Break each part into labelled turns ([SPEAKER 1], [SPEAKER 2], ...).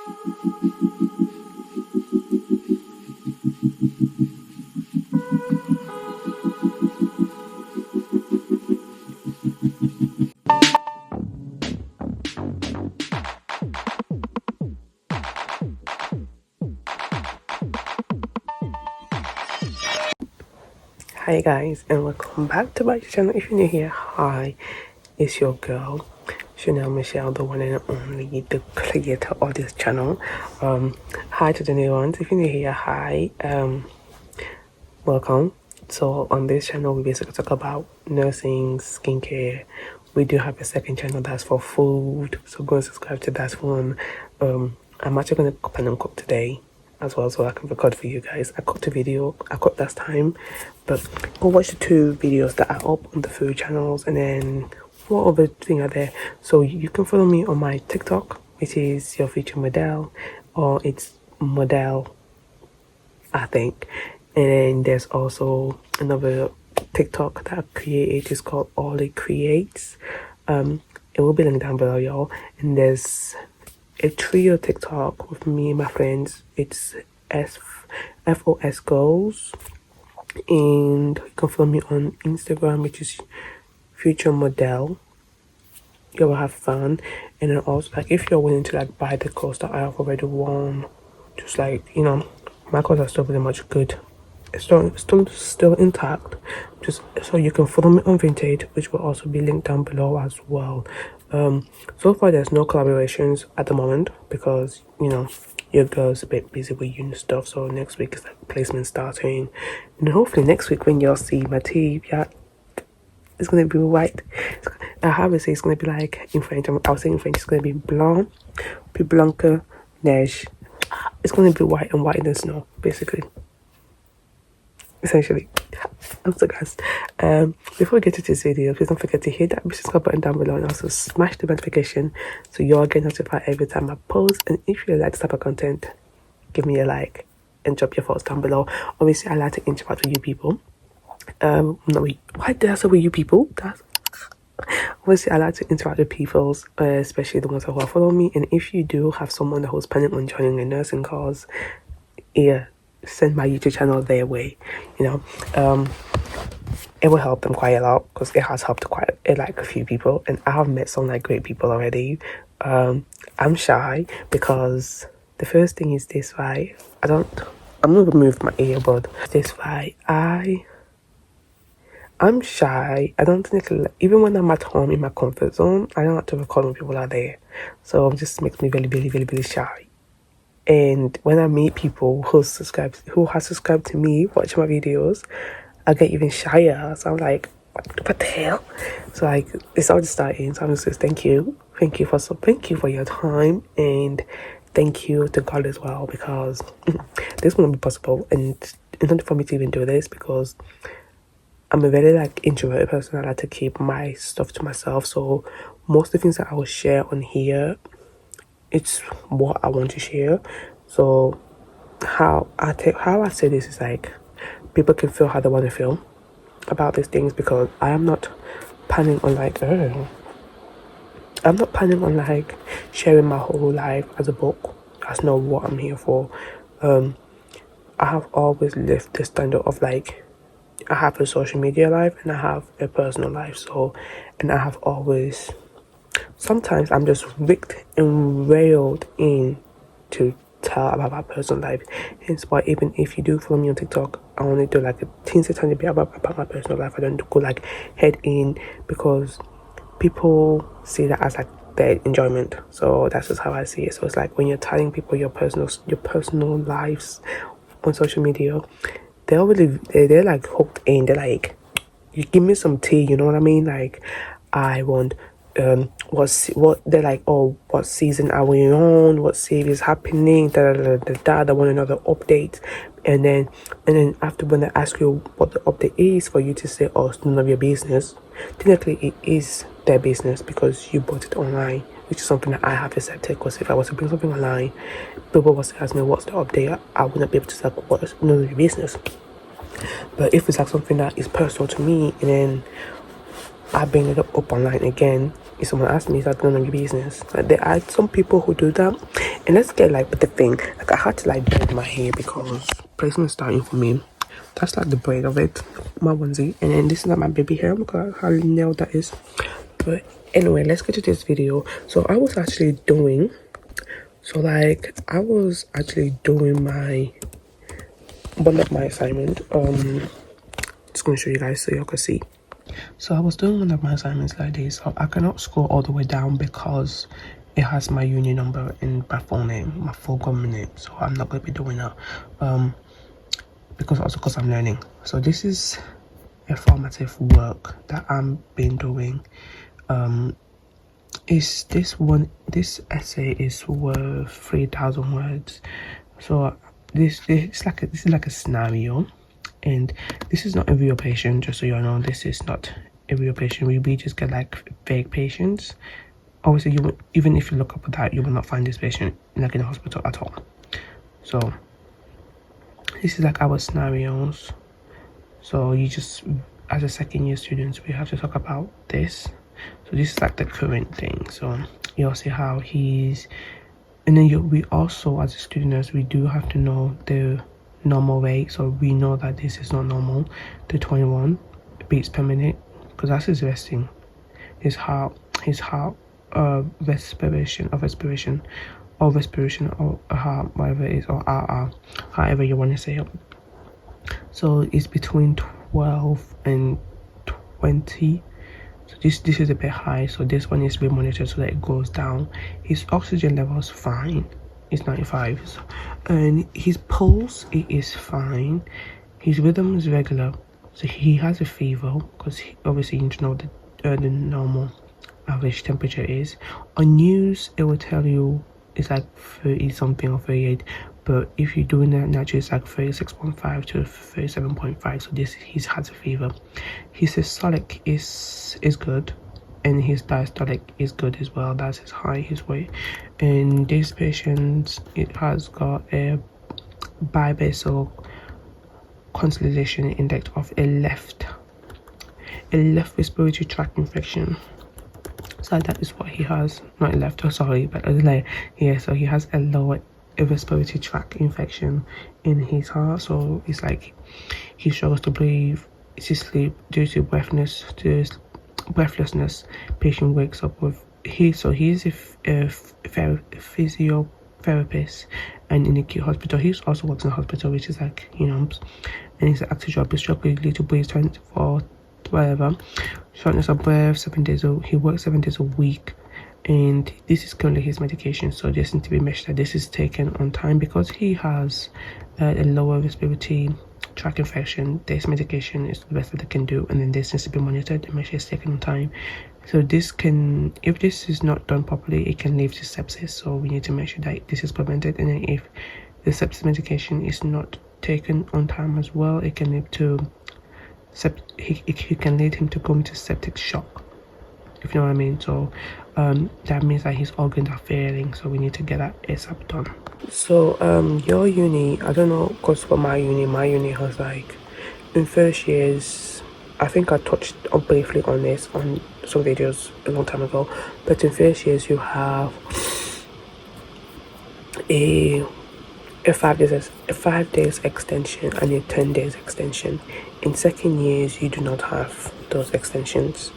[SPEAKER 1] Hi guys, and welcome back to my channel. If you're new here, hi, it's your girl Chanel Michelle, the one and only, the creator of this channel. Hi to the new ones. If you're new here, hi, welcome. So on this channel we basically talk about nursing, skincare. We do have a second channel that's for food, so go and subscribe to that one. I'm actually gonna plan and cook today as well, so I can record for you guys. I cooked last time, but go watch the two videos that are up on the food channels, and then what other thing are there. So you can follow me on my TikTok, which is your future model, or it's model, I think. And then there's also another TikTok that I created. It's called All It Creates. It will be linked down below, y'all. And there's a trio TikTok with me and my friends. It's FOS Goals. And you can follow me on Instagram, which is Future Model. You will have fun. And then also, like, if you're willing to like buy the clothes that I have already worn, just like, you know, my clothes are still pretty much good. It's still intact. Just so you can follow me on Vintage, which will also be linked down below as well. So far there's no collaborations at the moment because, you know, your girl's a bit busy with uni stuff. So next week is like placement starting, and hopefully next week when y'all see my teeth, yeah, it's gonna be white. I have to say it's gonna be like in French. I'll say in French it's gonna be blanc, puis blanche neige. It's gonna be white and white than snow, basically. Essentially. I'm so gassed. Before we get to this video, please don't forget to hit that subscribe button down below and also smash the notification so you'll get notified every time I post. And if you like this type of content, give me a like and drop your thoughts down below. Obviously, I like to interact with you people. Why did I say with you people? Obviously, I like to interact with people, especially the ones who are following me. And if you do have someone who's planning on joining a nursing course, yeah, send my YouTube channel their way. You know, it will help them quite a lot because it has helped like a few people, and I have met some like great people already. I'm shy because the first thing is this, right? I'm gonna remove my earbud. This, right? I'm shy. I don't think, even when I'm at home in my comfort zone, I don't like to record when people are there. So it just makes me really, really, really, really shy. And when I meet people who have subscribed to me, watch my videos, I get even shyer. So I'm like, what the hell? So like, it's all just starting. So I'm just saying thank you for your time, and thank you to God as well, because this wouldn't be possible, and in order for me to even do this, because I'm a very like introverted person. I like to keep my stuff to myself. So most of the things that I will share on here, it's what I want to share. So how I say this is like, people can feel how they want to feel about these things, because I am not planning on like sharing my whole life as a book. That's not what I'm here for. I have always lived the standard of like, I have a social media life and I have a personal life. So, and I have always, sometimes I'm just rigged and railed in to tell about my personal life. Hence why even if you do follow me on TikTok, I only do like a tiny bit about my personal life. I don't go like head in, because people see that as like their enjoyment. So that's just how I see it. So it's like when you're telling people your personal lives on social media, they're like hooked in. They're like, you give me some tea, you know what I mean? Like, I want what they're like, oh, what season are we on, what series happening, they want another update. And then after, when they ask you what the update is, for you to say, oh, it's none of your business. Technically it is their business, because you bought it online, which is something that I have accepted. Because if I was to bring something online, people was to ask me what's the update, I wouldn't be able to say what's none of your business. But if it's like something that is personal to me, and then I bring it up online again. If someone asks me, is that none of your business? Like, there are some people who do that. And let's get like with the thing. Like, I had to like braid my hair because placement is starting for me. That's like the braid of it, my onesie. And then this is like my baby hair. Look at how nailed that is. But anyway, let's get to this video. So I was actually doing my one of my assignment. Just gonna show you guys so you can see. So I was doing one of my assignments like this. So I cannot scroll all the way down because it has my uni number and my full name, my full government name. So I'm not gonna be doing that. Because I'm learning. So this is a formative work that I'm been doing. This essay is worth 3,000 words. So this is like a scenario, and this is not a real patient, just so you know. This is not a real patient. We just get like fake patients. Obviously, even if you look up at that, you will not find this patient like in the hospital at all. So this is like our scenarios. So you just, as a second year students, we have to talk about this. So this is like the current thing. So you'll see how he's, and then we also, as a students, we do have to know the normal rate. So we know that this is not normal. The 21 beats per minute, because that's his resting. His heart respiration or heart, whatever it is, or RR, however you want to say it. So it's between 12 and 20. So this is a bit high, so this one needs to be monitored so that it goes down. His oxygen level is fine, it's 95. And his pulse, it is fine. His rhythm is regular. So he has a fever, because obviously you need to know the normal average temperature is. On news, it will tell you it's like 30 something or 38, but if you're doing that naturally, it's like 36.5 to 37.5. So this, he has a fever. His systolic is good, and his diastolic is good as well. That's his height, his weight. And this patient, it has got a bibasal consolidation index of a left respiratory tract infection. So that is what he has. Not left, sorry, but like, yeah, so he has a lower respiratory tract infection in his heart. So it's like he struggles to breathe, to sleep due to breathlessness. Patient wakes up with he's a physiotherapist, and in the acute hospital. He also works in a hospital, which is like, you know, and his active job is struggling to breathe 24 whatever, shortness of breath, he works 7 days a week, and this is currently his medication. So this needs to be measured that this is taken on time, because he has a lower respiratory tract infection. This medication is the best that they can do, and then this needs to be monitored. The measure is taken on time. So this can, if this is not done properly, it can lead to sepsis. So we need to make sure that this is prevented. And then if the sepsis medication is not taken on time as well, it can lead to he can lead him to go into septic shock, if you know what I mean. So that means that his organs are failing, so we need to get that ASAP done. So your uni, I don't know, because for my uni has like, in first years, I think I touched briefly on this on some videos a long time ago, but in first years you have a 5 days extension and a 10 days extension. In second years, you do not have those extensions.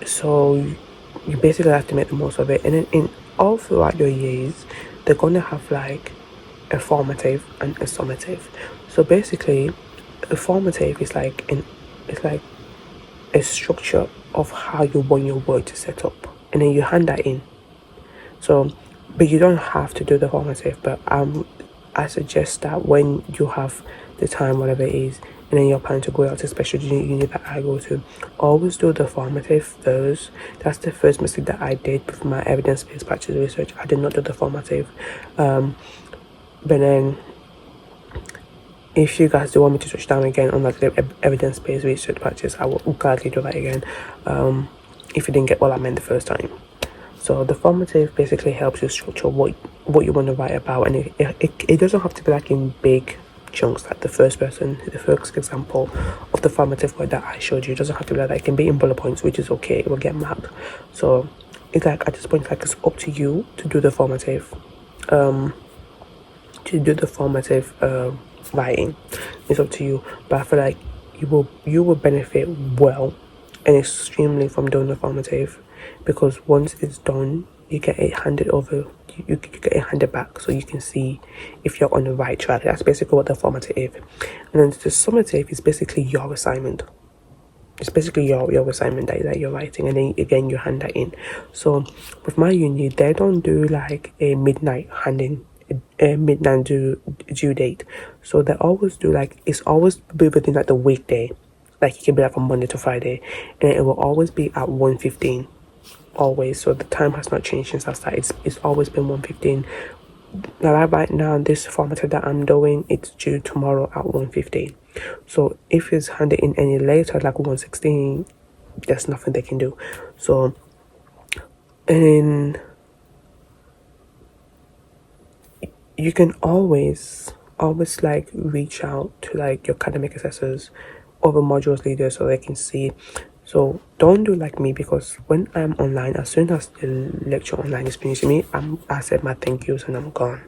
[SPEAKER 1] So you basically have to make the most of it. And then in all throughout your years, they're gonna have like a formative and a summative. So basically, a formative is like a structure of how you want your work to set up, and then you hand that in. So, but you don't have to do the formative, but I suggest that when you have the time, whatever it is, and then you're planning to go out to special uni that I go to, always do the formative first. That's the first mistake that I did with my evidence-based practice research. I did not do the formative. But then, if you guys do want me to touch down again on like the evidence-based research practice, I will gladly do that again. If you didn't get what I meant the first time. So the formative basically helps you structure what you want to write about, and it doesn't have to be like in big chunks, like the first example of the formative word that I showed you. It doesn't have to be like that. It can be in bullet points, which is okay. It will get marked. So it's like at this point, like it's up to you to do the formative writing. It's up to you, but I feel like you will benefit well and extremely from doing the formative, because once it's done, you get it handed over. You get it handed back, so you can see if you're on the right track. That's basically what the formative is. And then the summative is basically your assignment. It's basically your assignment that you're writing, and then again you hand that in. So with my uni, they don't do like a midnight handing, a midnight due date. So they always do like, it's always be within like the weekday. Like it can be like from Monday to Friday, and it will always be at 1:15. Always. So the time has not changed since I started. It's always been 1:15. Now right now, this formative that I'm doing, it's due tomorrow at 1:15. So if it's handed in any later, like 1:16, there's nothing they can do. So, and you can always like reach out to like your academic assessors or the modules leaders so they can see. So don't do like me, because when I'm online, as soon as the lecture online is finished me, I said my thank yous and I'm gone.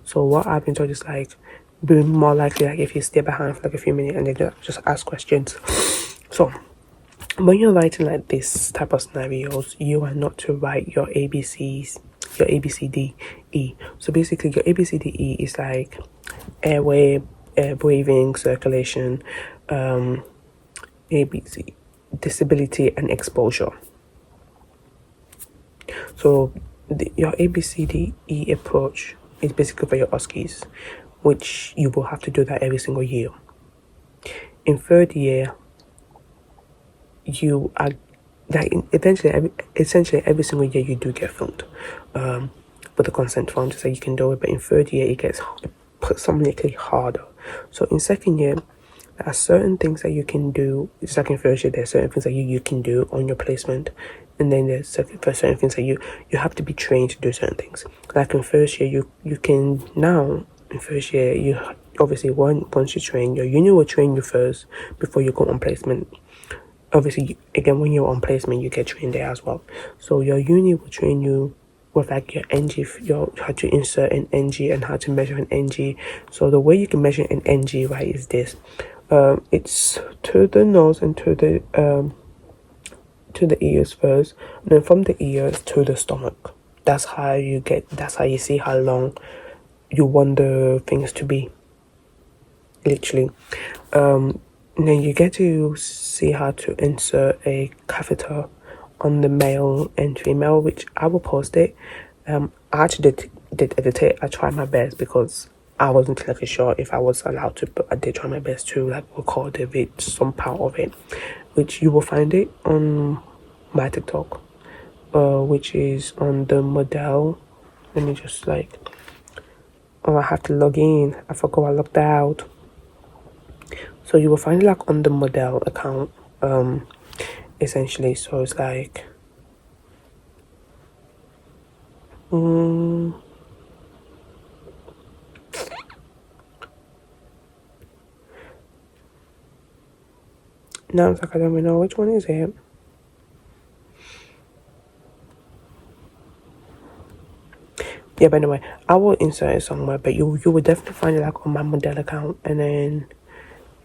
[SPEAKER 1] So what I've been told is like, be more likely like if you stay behind for like a few minutes and then just ask questions. So when you're writing like this type of scenarios, you are not to write your ABCs, your ABCDE. So basically your ABCDE is like airway, air breathing, circulation, ABC, disability and exposure. So your ABCDE approach is basically for your OSCEs, which you will have to do that every single year. In third year, you are like essentially every single year you do get filmed with the consent form to say you can do it, but in third year it gets something harder. So in second year, there are certain things that you can do. It's like in first year, there's certain things that you can do on your placement, and then there's certain things that you have to be trained to do certain things. Like in first year, you can now, in first year, you obviously once you train, your uni will train you first before you go on placement. Obviously, again, when you're on placement, you get trained there as well. So your uni will train you with like your NG, how to insert an NG and how to measure an NG. So the way you can measure an NG, right, is this. It's to the nose and to the ears first, and then from the ears to the stomach. That's how you see how long you want the things to be, literally. And then you get to see how to insert a catheter on the male and female, which I will post it. I actually did edit it. I tried my best because I wasn't like sure if I was allowed to, but I did try my best to like record some part of it, which you will find it on my TikTok, which is on the model. Let me just like, I have to log in. I forgot I logged out. So you will find it like on the model account, essentially. So it's like, now it's like I don't even know which one is it. Yeah, but anyway, I will insert it somewhere, but you will definitely find it like on my model account, and then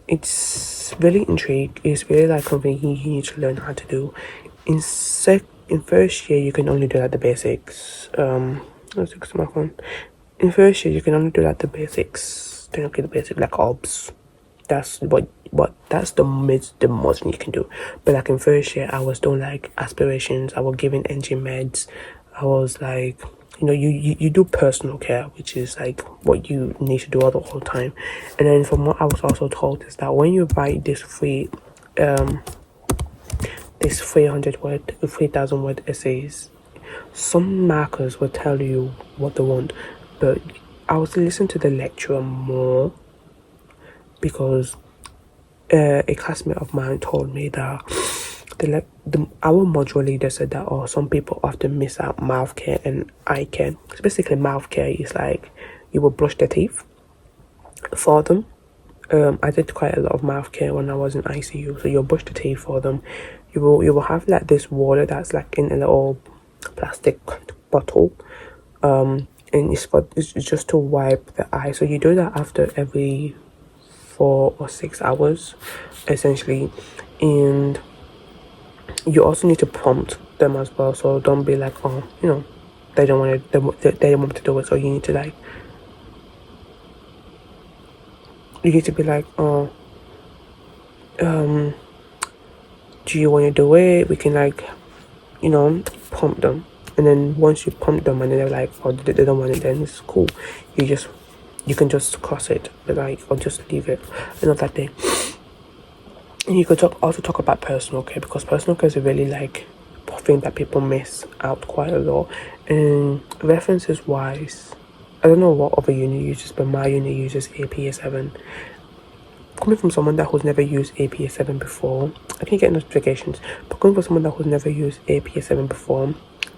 [SPEAKER 1] it's really intriguing. It's really like something you need to learn how to do. In first year, you can only do like the basics. Let's fix my phone. In first year, you can only do like the basics. Don't okay, the basic like obs. That's that's the most you can do. But like in first year, I was doing like aspirations. I was giving NG meds. I was like, you do personal care, which is like what you need to do all the whole time. And then from what I was also told is that when you write this 3,000 word essays, some markers will tell you what they want. But I was listening to the lecturer more, because a classmate of mine told me that our module leader said that some people often miss out mouth care and eye care. So basically mouth care is like you will brush their teeth, for them. I did quite a lot of mouth care when I was in ICU. So you'll brush the teeth for them. You will have like this water that's like in a little plastic bottle. And it's just to wipe the eye. So you do that after every 4 or 6 hours, essentially. And you also need to prompt them as well. So don't be like, oh, they don't want to. They don't want to do it. So you need to like. You need to be like, oh, do you want to do it? We can like, prompt them. And then once you prompt them and then they're like, oh, they don't want it, then it's cool. You can just cross it, but like, or just leave it another day. And you could also talk about personal care, because personal care is a really like thing that people miss out quite a lot. And references wise, I don't know what other uni uses, but my uni uses APA7. Coming from someone that who's never used APA7 before, I can get notifications, but coming from someone that who's never used APA7 before,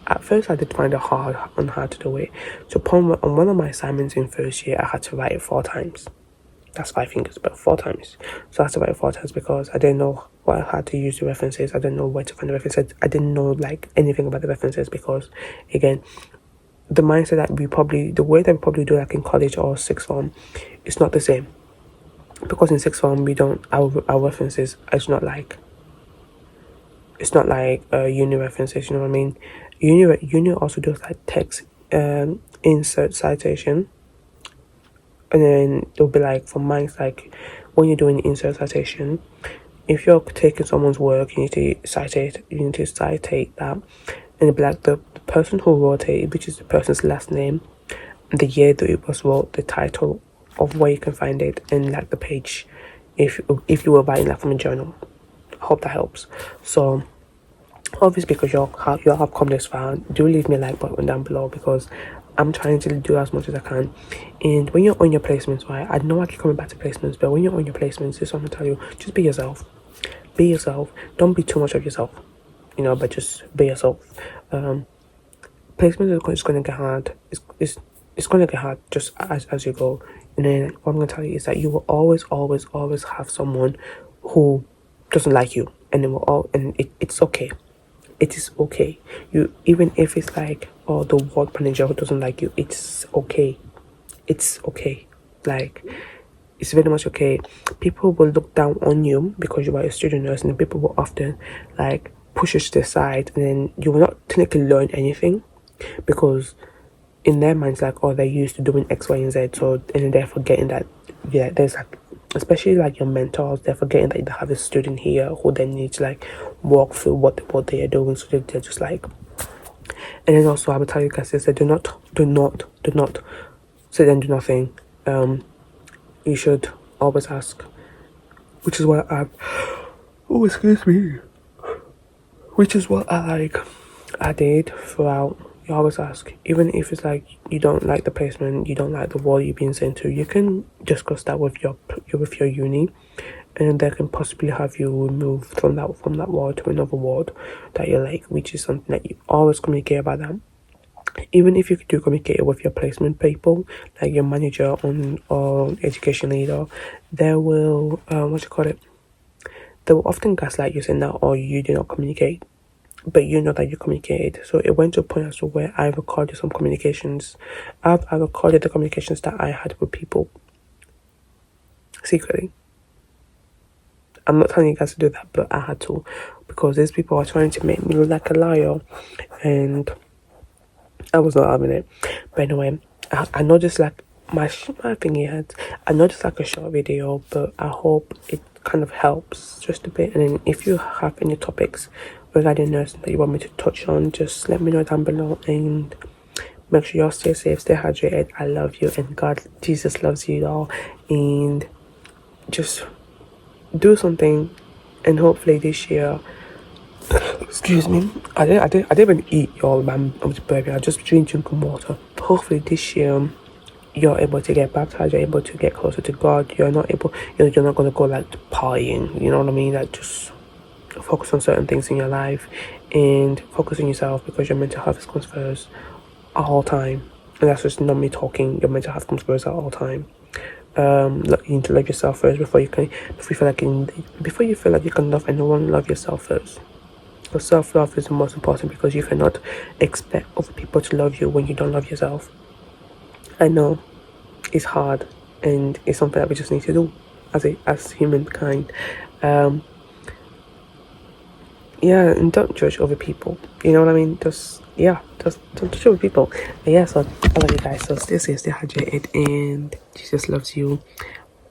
[SPEAKER 1] at first I did find it hard on how to do it. So on one of my assignments in first year, I had to write it 4 times. That's 5 fingers, but 4 times. So I had to write it 4 times because I didn't know how to use the references. I didn't know where to find the references. I didn't know like anything about the references because, again, the mindset that the way that we probably do like in college or sixth form, it's not the same. Because in sixth form we don't our references, it's not like uni references, you know what I mean. Uni also does like text insert citation, and then it'll be like, for mine, it's like when you're doing insert citation, if you're taking someone's work, you need to citate that, and it'll be like the person who wrote it, which is the person's last name, the year that it was wrote, the title of where you can find it, and like the page, if you were writing like from a journal. I hope that helps. So obviously, because you have come this far, do leave me a like button down below, because I'm trying to do as much as I can. And when you're on your placements, right, I know I keep coming back to placements, but when you're on your placements, this is what I'm gonna tell you: just be yourself. Be yourself. Don't be too much of yourself, but just be yourself. Placement is going to get hard. It's going to get hard just as you go. And then what I'm going to tell you is that you will always have someone who doesn't like you, and it's okay. It is okay. Even if it's like, oh, the ward manager who doesn't like you, it's okay. It's okay. Like, it's very much okay. People will look down on you because you are a student nurse, and then people will often like push you to the side, and then you will not technically learn anything, because in their minds, like, oh, they're used to doing X, Y, and Z. So, and then they're forgetting that, yeah, there's like, especially like your mentors, they're forgetting that they have a student here who they need to like walk through what they are doing. So they're just like, and then also I will tell you guys this: do not sit and do nothing. You should always ask, which is what which is what I did throughout. You always ask, even if it's like you don't like the placement, you don't like the ward you're being sent to, you can discuss that with your uni, and they can possibly have you removed from that ward to another ward that you like, which is something that you always communicate about that. Even if you do communicate with your placement people, like your manager or education leader, they will they will often gaslight you saying that, or you do not communicate, but you know that you communicated. So it went to a point as to where I recorded some communications. I recorded the communications that I had with people secretly. I'm not telling you guys to do that, but I had to, because these people are trying to make me look like a liar, and I was not having it. But anyway, I know this like my thing here. I know this like a short video, but I hope it kind of helps just a bit. And then if you have any topics regarding nursing that you want me to touch on, just let me know down below, and make sure you all stay safe, stay hydrated. I love you, and Jesus loves you all, and just do something. And hopefully this year, excuse me, I didn't even eat, y'all. I'm baby. I just drinking water. Hopefully this year you're able to get baptized, you're able to get closer to God. You're not gonna go like partying, you know what I mean? Like, just focus on certain things in your life and focus on yourself, because your mental health comes first at all time. And that's just not me talking. Your mental health comes first at all time. You need to love yourself first before you feel like you can love anyone. Love yourself first. Because self-love is the most important, because you cannot expect other people to love you when you don't love yourself. I know it's hard, and it's something that we just need to do as humankind. Yeah, and don't judge other people. You know what I mean? Just don't judge other people. But yeah, so I love you guys. So stay safe, stay hydrated, and Jesus loves you.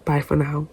[SPEAKER 1] Bye for now.